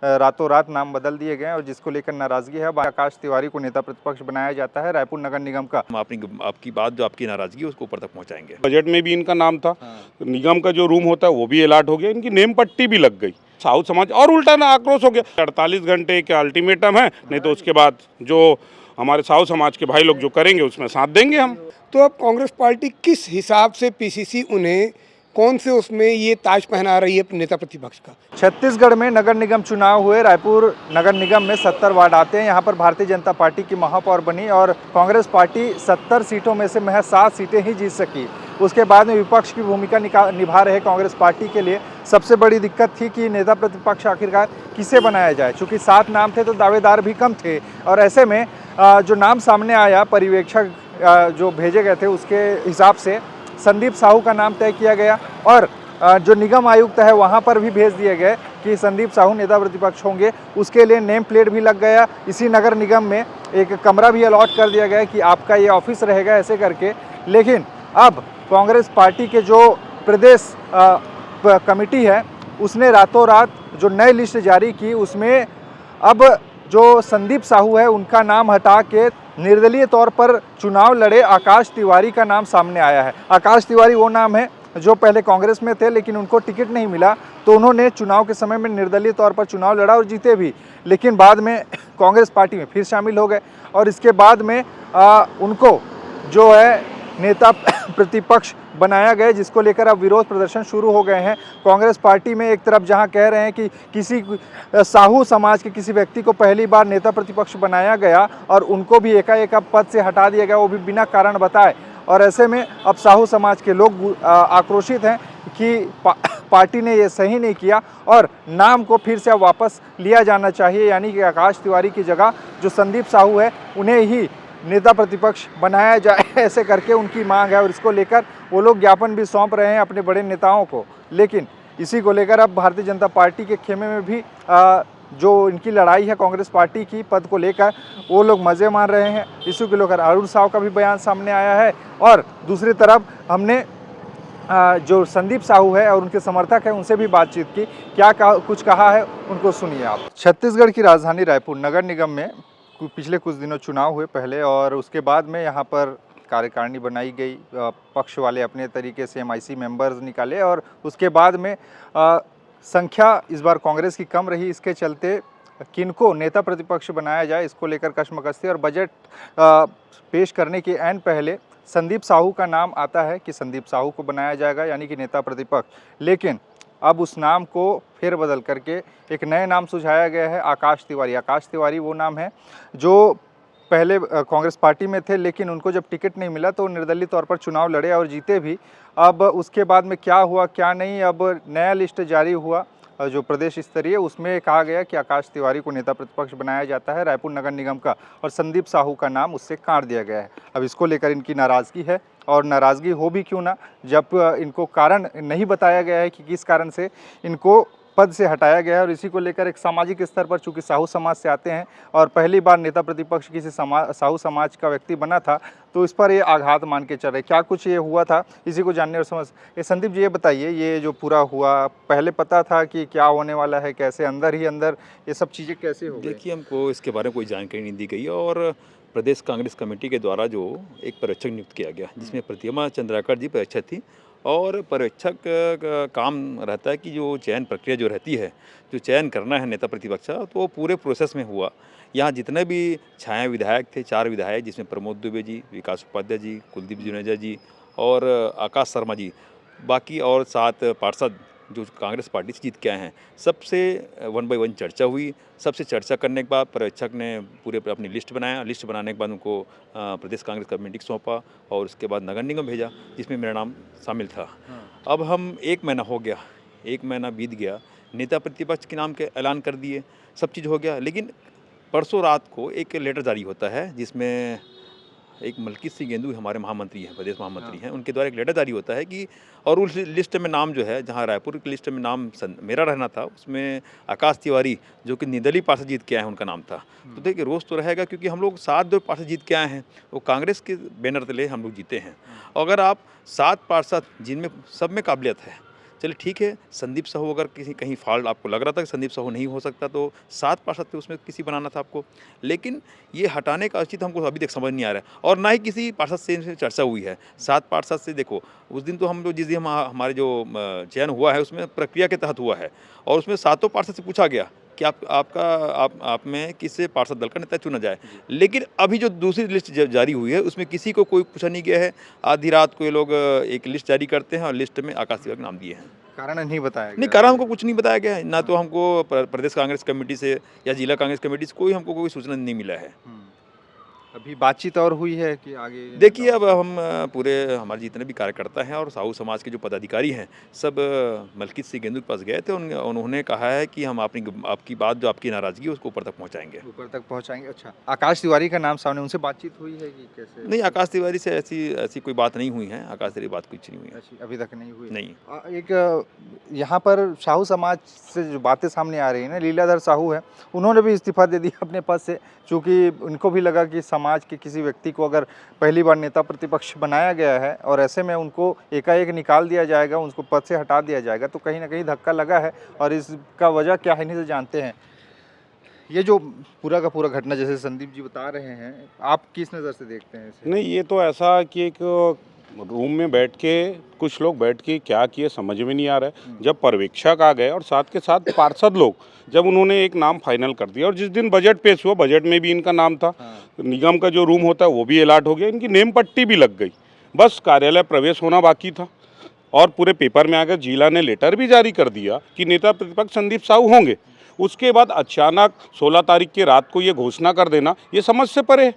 रातों रात नाम बदल दिए गए और जिसको लेकर नाराजगी है। आकाश तिवारी को नेता प्रतिपक्ष बनाया जाता है रायपुर नगर निगम का। हम आपकी बात जो आपकी नाराजगी है उसको ऊपर तक पहुंचाएंगे। बजट में भी इनका नाम था, निगम का जो रूम होता है वो भी अलॉट हो गया, इनकी नेम पट्टी भी लग गई। साहू समाज और उल्टा ना आक्रोश हो गया। 48 घंटे के अल्टीमेटम है, नहीं तो उसके बाद जो हमारे साहू समाज के भाई लोग जो करेंगे उसमें साथ देंगे हम। तो अब कांग्रेस पार्टी किस हिसाब से पीसीसी उन्हें कौन से उसमें ये ताज पहना रही है नेता प्रतिपक्ष का? छत्तीसगढ़ में नगर निगम चुनाव हुए। रायपुर नगर निगम में 70 वार्ड आते हैं। यहाँ पर भारतीय जनता पार्टी की महापौर बनी और कांग्रेस पार्टी 70 सीटों में से महज 7 सीटें ही जीत सकी। उसके बाद में विपक्ष की भूमिका निभा रहे कांग्रेस पार्टी के लिए सबसे बड़ी दिक्कत थी कि नेता प्रतिपक्ष आखिरकार किसे बनाया जाए। चूँकि 7 नाम थे तो दावेदार भी कम थे और ऐसे में जो नाम सामने आया, पर्यवेक्षक जो भेजे गए थे उसके हिसाब से संदीप साहू का नाम तय किया गया और जो निगम आयुक्त है वहां पर भी भेज दिए गए कि संदीप साहू नेता प्रतिपक्ष होंगे। उसके लिए नेम प्लेट भी लग गया। इसी नगर निगम में एक कमरा भी अलॉट कर दिया गया कि आपका ये ऑफिस रहेगा ऐसे करके। लेकिन अब कांग्रेस पार्टी के जो प्रदेश कमेटी है उसने रातों रात जो नई लिस्ट जारी की उसमें अब जो संदीप साहू है उनका नाम हटा के निर्दलीय तौर पर चुनाव लड़े आकाश तिवारी का नाम सामने आया है। आकाश तिवारी वो नाम है जो पहले कांग्रेस में थे लेकिन उनको टिकट नहीं मिला तो उन्होंने चुनाव के समय में निर्दलीय तौर पर चुनाव लड़ा और जीते भी, लेकिन बाद में कांग्रेस पार्टी में फिर शामिल हो गए और इसके बाद में उनको जो है नेता प्रतिपक्ष बनाया गया, जिसको लेकर अब विरोध प्रदर्शन शुरू हो गए हैं। कांग्रेस पार्टी में एक तरफ जहां कह रहे हैं कि किसी साहू समाज के किसी व्यक्ति को पहली बार नेता प्रतिपक्ष बनाया गया और उनको भी एकाएक अब पद से हटा दिया गया, वो भी बिना कारण बताए। और ऐसे में अब साहू समाज के लोग आक्रोशित हैं कि पार्टी ने ये सही नहीं किया और नाम को फिर से अब वापस लिया जाना चाहिए, यानी कि आकाश तिवारी की जगह जो संदीप साहू है उन्हें ही नेता प्रतिपक्ष बनाया जाए, ऐसे करके उनकी मांग है और इसको लेकर वो लोग ज्ञापन भी सौंप रहे हैं अपने बड़े नेताओं को। लेकिन इसी को लेकर अब भारतीय जनता पार्टी के खेमे में भी जो इनकी लड़ाई है कांग्रेस पार्टी की पद को लेकर, वो लोग मज़े मार रहे हैं। इसी को लेकर अरुण साव का भी बयान सामने आया है और दूसरी तरफ हमने जो संदीप साहू है और उनके समर्थक हैं उनसे भी बातचीत की। क्या कुछ कहा है उनको सुनिए आप। छत्तीसगढ़ की राजधानी रायपुर नगर निगम में पिछले कुछ दिनों चुनाव हुए पहले और उसके बाद में यहाँ पर कार्यकारिणी बनाई गई। पक्ष वाले अपने तरीके से MIC मेंबर्स निकाले और उसके बाद में संख्या इस बार कांग्रेस की कम रही। इसके चलते किनको नेता प्रतिपक्ष बनाया जाए इसको लेकर कशमकश थी और बजट पेश करने के ऐन पहले संदीप साहू का नाम आता है कि संदीप साहू को बनाया जाएगा यानी कि नेता प्रतिपक्ष। लेकिन अब उस नाम को फेर बदल करके एक नए नाम सुझाया गया है, आकाश तिवारी। आकाश तिवारी वो नाम है जो पहले कांग्रेस पार्टी में थे लेकिन उनको जब टिकट नहीं मिला तो निर्दलीय तौर पर चुनाव लड़े और जीते भी। अब उसके बाद में क्या हुआ क्या नहीं, अब नया लिस्ट जारी हुआ जो प्रदेश स्तरीय, उसमें कहा गया कि आकाश तिवारी को नेता प्रतिपक्ष बनाया जाता है रायपुर नगर निगम का और संदीप साहू का नाम उससे काट दिया गया है। अब इसको लेकर इनकी नाराज़गी है और नाराज़गी हो भी क्यों ना, जब इनको कारण नहीं बताया गया है कि किस कारण से इनको पद से हटाया गया है। और इसी को लेकर एक सामाजिक स्तर पर चूंकि साहू समाज से आते हैं और पहली बार नेता प्रतिपक्ष किसी साहू समाज का व्यक्ति बना था तो इस पर ये आघात मान के चल रहे। क्या कुछ ये हुआ था इसी को जानने और समझ। संदीप जी ये बताइए, ये जो पूरा हुआ पहले पता था कि क्या होने वाला है, कैसे अंदर ही अंदर ये सब चीज़ें कैसे हो गई? देखिए, हमको इसके बारे में कोई जानकारी नहीं दी गई और प्रदेश कांग्रेस कमेटी के द्वारा जो एक पर्यवेक्षक नियुक्त किया गया जिसमें प्रतिमा चंद्राकर जी पर्यवेक्षक थी और पर्यवेक्षक का काम रहता है कि जो चयन प्रक्रिया जो रहती है, जो चयन करना है नेता प्रतिपक्ष तो वो पूरे प्रोसेस में हुआ। यहाँ जितने भी छाया विधायक थे, 4 विधायक जिसमें प्रमोद दुबे जी, विकास उपाध्याय जी, कुलदीप जुनेजा जी और आकाश शर्मा जी, बाकी और 7 पार्षद जो कांग्रेस पार्टी से जीत के आए हैं, सबसे 1 बाय 1 चर्चा हुई। सबसे चर्चा करने के बाद पर्यवेक्षक ने पूरे अपनी लिस्ट बनाया। लिस्ट बनाने के बाद उनको प्रदेश कांग्रेस कमेटी को सौंपा और उसके बाद नगर निगम भेजा जिसमें मेरा नाम शामिल था। अब हम 1 महीना हो गया, 1 महीना बीत गया, नेता प्रतिपक्ष के नाम के ऐलान कर दिए, सब चीज़ हो गया। लेकिन परसों रात को एक लेटर जारी होता है जिसमें एक मलकीत सिंह गेंदू हमारे महामंत्री हैं, प्रदेश महामंत्री हैं, उनके द्वारा एक लेटर जारी होता है कि और उस लिस्ट में नाम जो है, जहां रायपुर की लिस्ट में नाम मेरा रहना था, उसमें आकाश तिवारी जो कि निर्दलीय पार्षद जीत के आए हैं उनका नाम था। तो देखिए रोष तो रहेगा क्योंकि हम लोग 7 जो पार्षद जीत के आए हैं वो कांग्रेस के बैनर तले हम लोग जीते हैं। और अगर आप 7 पार्षद जिनमें सब में काबिलियत है, चलिए ठीक है, संदीप साहू अगर किसी कहीं फॉल्ट आपको लग रहा था कि संदीप साहू नहीं हो सकता तो 7 पार्षद थे उसमें किसी बनाना था आपको, लेकिन ये हटाने का औचित्य हमको अभी तक समझ नहीं आ रहा है और ना ही किसी पार्षद से इनसे चर्चा हुई है। 7 पार्षद से देखो, उस दिन तो हम लोग जिस दिन हमारे जो चयन हुआ है उसमें प्रक्रिया के तहत हुआ है और उसमें 7 पार्षद से पूछा गया कि आप में किससे पार्षद दल का नेता चुना जाए, लेकिन अभी जो दूसरी लिस्ट जारी हुई है उसमें किसी को कोई पूछा नहीं गया है। आधी रात को ये लोग एक लिस्ट जारी करते हैं और लिस्ट में आकाश तिवारी का नाम दिए हैं। कारण नहीं बताया नहीं, कारण हमको कुछ नहीं बताया गया है, ना तो हमको प्रदेश कांग्रेस कमेटी से या जिला कांग्रेस कमेटी से हमको कोई सूचना नहीं मिला है। अभी बातचीत और हुई है कि आगे देखिए, अब हम पूरे हमारे जितने भी कार्यकर्ता हैं और साहू समाज के जो पदाधिकारी हैं सब मलकीत सिंह गेंदू के पास गए थे। उन्होंने कहा है कि हम आपकी बात जो आपकी नाराज़गी है उसको ऊपर तक पहुंचाएंगे। अच्छा, आकाश तिवारी का नाम सामने, उनसे बातचीत हुई है कि कैसे? नहीं, आकाश तिवारी से ऐसी कोई बात नहीं हुई है। आकाश तिवारी बात कुछ नहीं हुई है, अभी तक नहीं हुई। नहीं। एक यहाँ पर साहू समाज से जो बातें सामने आ रही है ना, लीलाधर साहू है, उन्होंने भी इस्तीफा दे दिया अपने पद से, क्योंकि उनको भी लगा कि समाज के किसी व्यक्ति को अगर पहली बार नेता प्रतिपक्ष बनाया गया है और ऐसे में उनको एकाएक निकाल दिया जाएगा, उनको पद से हटा दिया जाएगा, तो कहीं ना कहीं धक्का लगा है और इसका वजह क्या है नहीं से जानते हैं। ये जो पूरा का पूरा घटना जैसे संदीप जी बता रहे हैं, आप किस नज़र से देखते हैं इसे? नहीं, ये तो ऐसा कि एक रूम में बैठ के कुछ लोग बैठ के क्या किए समझ में नहीं आ रहा है। जब पर्यवेक्षक आ गए और साथ के साथ पार्षद लोग, जब उन्होंने एक नाम फाइनल कर दिया और जिस दिन बजट पेश हुआ, बजट में भी इनका नाम था, निगम का जो रूम होता है वो भी अलाट हो गया, इनकी नेम पट्टी भी लग गई, बस कार्यालय प्रवेश होना बाकी था और पूरे पेपर में आकर जिला ने लेटर भी जारी कर दिया कि नेता प्रतिपक्ष संदीप साहू होंगे। उसके बाद अचानक 16 तारीख की रात को ये घोषणा कर देना, ये समझ से परे है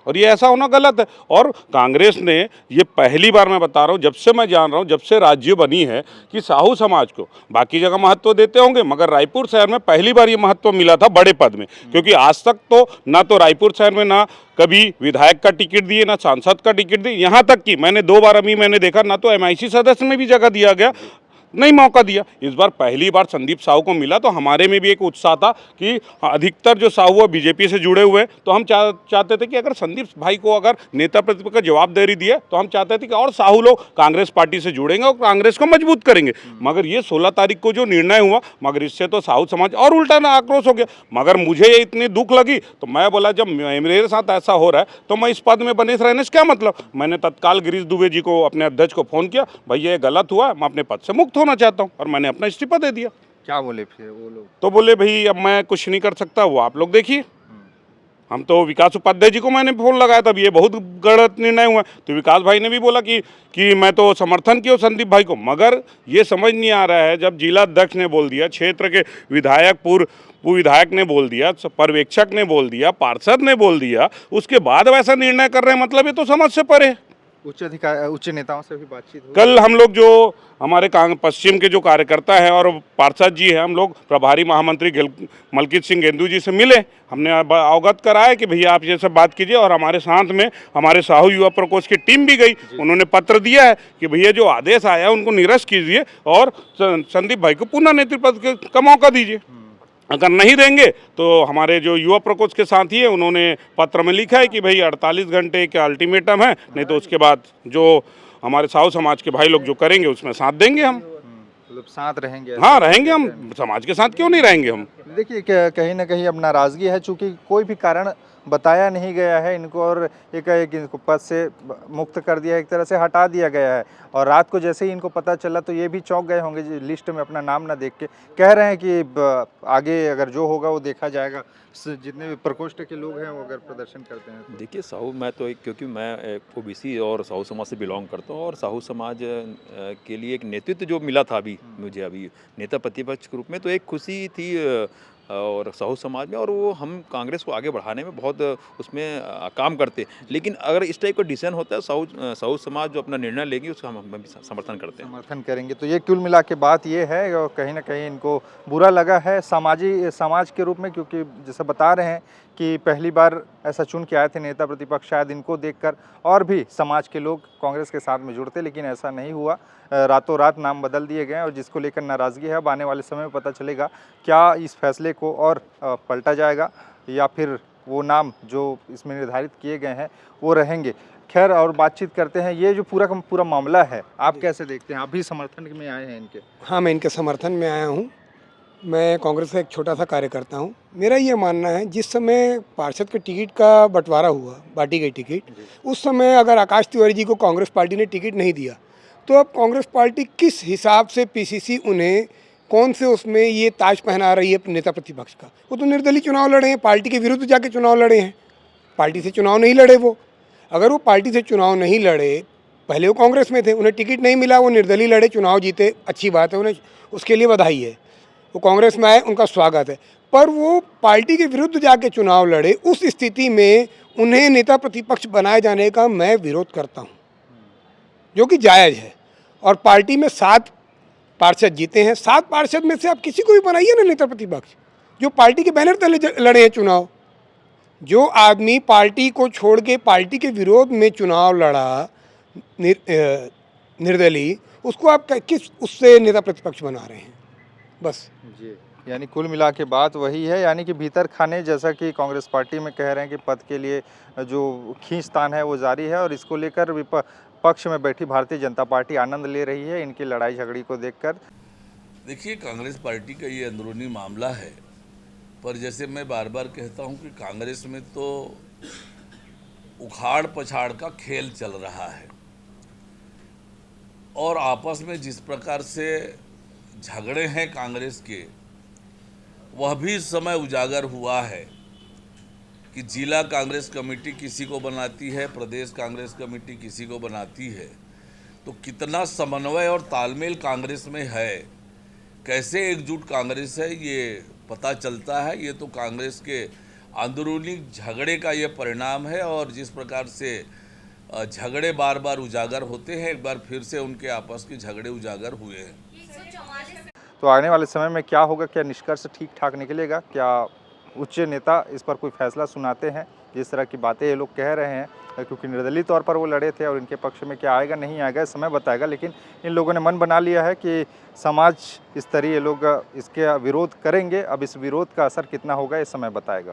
और ये ऐसा होना गलत है। और कांग्रेस ने ये पहली बार, मैं बता रहा हूँ, जब से मैं जान रहा हूँ, जब से राज्य बनी है, कि साहू समाज को बाकी जगह महत्व देते होंगे मगर रायपुर शहर में पहली बार ये महत्व मिला था बड़े पद में, क्योंकि आज तक तो ना तो रायपुर शहर में ना कभी विधायक का टिकट दिए ना सांसद का टिकट दिए, यहाँ तक कि मैंने 2 बार अभी मैंने देखा ना तो MIC सदस्य में भी जगह दिया गया, नहीं मौका दिया। इस बार पहली बार संदीप साहू को मिला तो हमारे में भी एक उत्साह था कि अधिकतर जो साहू है बीजेपी से जुड़े हुए, तो हम चाहते थे कि अगर संदीप भाई को अगर नेता प्रतिपक्ष का जवाबदारी दिए तो हम चाहते थे कि और साहू लोग कांग्रेस पार्टी से जुड़ेंगे और कांग्रेस को मजबूत करेंगे। मगर ये 16 तारीख को जो निर्णय हुआ, मगर इससे तो साहू समाज और उल्टा ना आक्रोश हो गया। मगर मुझे ये इतनी दुख लगी तो मैं बोला जब मेरे साथ ऐसा हो रहा है तो मैं इस पद में बने रहने से क्या मतलब। मैंने तत्काल गिरीश दुबे जी को, अपने अध्यक्ष को फ़ोन किया, भैया ये गलत हुआ, मैं अपने पद से मुक्त होना चाहता हूं, और मैंने अपना इस्तीफा दे दिया। क्या बोले फिर वो लोग? तो बोले भाई अब मैं कुछ नहीं कर सकता, वो आप लोग देखिए। हम तो विकास उपाध्याय जी को मैंने फोन लगाया था, ये बहुत गलत निर्णय हुआ। तो विकास भाई ने भी बोला कि मैं तो समर्थन किया संदीप भाई को, मगर ये समझ नहीं आ रहा है जब जिला अध्यक्ष ने बोल दिया, क्षेत्र के विधायक पूर्व विधायक ने बोल दिया, पर्यवेक्षक ने बोल दिया, पार्षद ने बोल दिया, उसके बाद वैसा निर्णय कर रहे हैं, मतलब ये तो समझ से परे है। उच्च नेताओं से भी बातचीत हुई? कल हम लोग जो हमारे पश्चिम के जो कार्यकर्ता हैं और पार्षद जी हैं, हम लोग प्रभारी महामंत्री मलकीत सिंह गेंदू जी से मिले, हमने अवगत कराया कि भैया आप ये सब बात कीजिए, और हमारे साथ में हमारे साहू युवा प्रकोष्ठ की टीम भी गई। उन्होंने पत्र दिया है कि भैया जो आदेश आया उनको निरस्त कीजिए और संदीप भाई को पुनः नेतृत्व का मौका दीजिए। अगर नहीं देंगे तो हमारे जो युवा प्रकोष्ठ के साथी हैं उन्होंने पत्र में लिखा है कि भाई 48 घंटे का अल्टीमेटम है, नहीं तो उसके बाद जो हमारे साहू समाज के भाई लोग जो करेंगे उसमें साथ देंगे हम। मतलब साथ रहेंगे? हाँ रहेंगे, हम समाज के साथ क्यों नहीं रहेंगे हम। देखिए कहीं ना कहीं अब नाराज़गी है, चूँकि कोई भी कारण बताया नहीं गया है इनको और एक इनको पद से मुक्त कर दिया, एक तरह से हटा दिया गया है। और रात को जैसे ही इनको पता चला तो ये भी चौंक गए होंगे, लिस्ट में अपना नाम ना देख के। कह रहे हैं कि आगे अगर जो होगा वो देखा जाएगा, जितने भी प्रकोष्ठ के लोग हैं वो अगर प्रदर्शन करते हैं तो। देखिए साहू, मैं तो क्योंकि मैं OBC और साहू समाज से बिलोंग करता हूँ और साहू समाज के लिए एक नेतृत्व जो मिला था मुझे अभी नेता प्रतिपक्ष के रूप में, तो एक खुशी थी और साहू समाज में, और वो हम कांग्रेस को आगे बढ़ाने में बहुत उसमें काम करते। लेकिन अगर इस टाइप का डिसीजन होता है, साहू समाज जो अपना निर्णय लेगी उसका हम भी समर्थन करते हैं, समर्थन करेंगे। तो ये कुल मिला के बात ये है, और कहीं ना कहीं इनको बुरा लगा है समाज के रूप में, क्योंकि जैसे बता रहे हैं कि पहली बार ऐसा चुन के आए थे नेता प्रतिपक्ष, शायद इनको देखकर और भी समाज के लोग कांग्रेस के साथ में जुड़ते, लेकिन ऐसा नहीं हुआ। रातों रात नाम बदल दिए गए और जिसको लेकर नाराज़गी है, अब आने वाले समय में पता चलेगा क्या इस फैसले को और पलटा जाएगा या फिर वो नाम जो इसमें निर्धारित किए गए हैं वो रहेंगे। खैर और बातचीत करते हैं। ये जो पूरा का पूरा मामला है आप कैसे देखते हैं? आप भी समर्थन में आए हैं इनके? हाँ, मैं इनके समर्थन में आया हूँ। मैं कांग्रेस का एक छोटा सा कार्यकर्ता हूँ। मेरा ये मानना है, जिस समय पार्षद के टिकट का बंटवारा हुआ, बांटी गई टिकट, उस समय अगर आकाश तिवारी जी को कांग्रेस पार्टी ने टिकट नहीं दिया तो अब कांग्रेस पार्टी किस हिसाब से पीसीसी उन्हें कौन से उसमें ये ताज पहना रही है नेता प्रतिपक्ष का? वो तो निर्दलीय चुनाव लड़े हैं, पार्टी के विरुद्ध जाके चुनाव लड़े हैं, पार्टी से चुनाव नहीं लड़े वो। अगर वो पार्टी से चुनाव नहीं लड़े, पहले वो कांग्रेस में थे, उन्हें टिकट नहीं मिला, वो निर्दलीय लड़े, चुनाव जीते, अच्छी बात है, उन्हें उसके लिए बधाई है। वो कांग्रेस में आए, उनका स्वागत है। पर वो पार्टी के विरुद्ध जाके चुनाव लड़े, उस स्थिति में उन्हें नेता प्रतिपक्ष बनाए जाने का मैं विरोध करता हूँ, जो कि जायज़ है। और पार्टी में 7 पार्षद जीते हैं, 7 पार्षद में से आप किसी को भी बनाइए ना नेता प्रतिपक्ष, जो पार्टी के बैनर तले लड़े हैं चुनाव। जो आदमी पार्टी को छोड़ के पार्टी के विरोध में चुनाव लड़ा निर्दलीय, उसको आप किस उससे नेता प्रतिपक्ष बना रहे हैं? बस जी, यानी कुल मिला के बात वही है, यानी कि भीतर खाने, जैसा कि कांग्रेस पार्टी में कह रहे हैं कि पद के लिए जो खींचतान है वो जारी है और इसको लेकर पक्ष में बैठी भारतीय जनता पार्टी आनंद ले रही है इनकी लड़ाई झगड़ी को देखकर। देखिए, कांग्रेस पार्टी का ये अंदरूनी मामला है, पर जैसे मैं बार बार कहता हूँ कि कांग्रेस में तो उखाड़ पछाड़ का खेल चल रहा है और आपस में जिस प्रकार से झगड़े हैं कांग्रेस के, वह भी इस समय उजागर हुआ है कि जिला कांग्रेस कमेटी किसी को बनाती है, प्रदेश कांग्रेस कमेटी किसी को बनाती है, तो कितना समन्वय और तालमेल कांग्रेस में है, कैसे एकजुट कांग्रेस है, ये पता चलता है। ये तो कांग्रेस के अंदरूनी झगड़े का ये परिणाम है और जिस प्रकार से झगड़े बार बार उजागर होते हैं, एक बार फिर से उनके आपस के झगड़े उजागर हुए हैं। तो आने वाले समय में क्या होगा? क्या निष्कर्ष ठीक ठाक निकलेगा? क्या उच्च नेता इस पर कोई फैसला सुनाते हैं? जिस तरह की बातें ये लोग कह रहे हैं, क्योंकि निर्दलीय तौर पर वो लड़े थे और इनके पक्ष में क्या आएगा नहीं आएगा समय बताएगा, लेकिन इन लोगों ने मन बना लिया है कि समाज स्तरीय लोग इसके विरोध करेंगे। अब इस विरोध का असर कितना होगा ये समय बताएगा।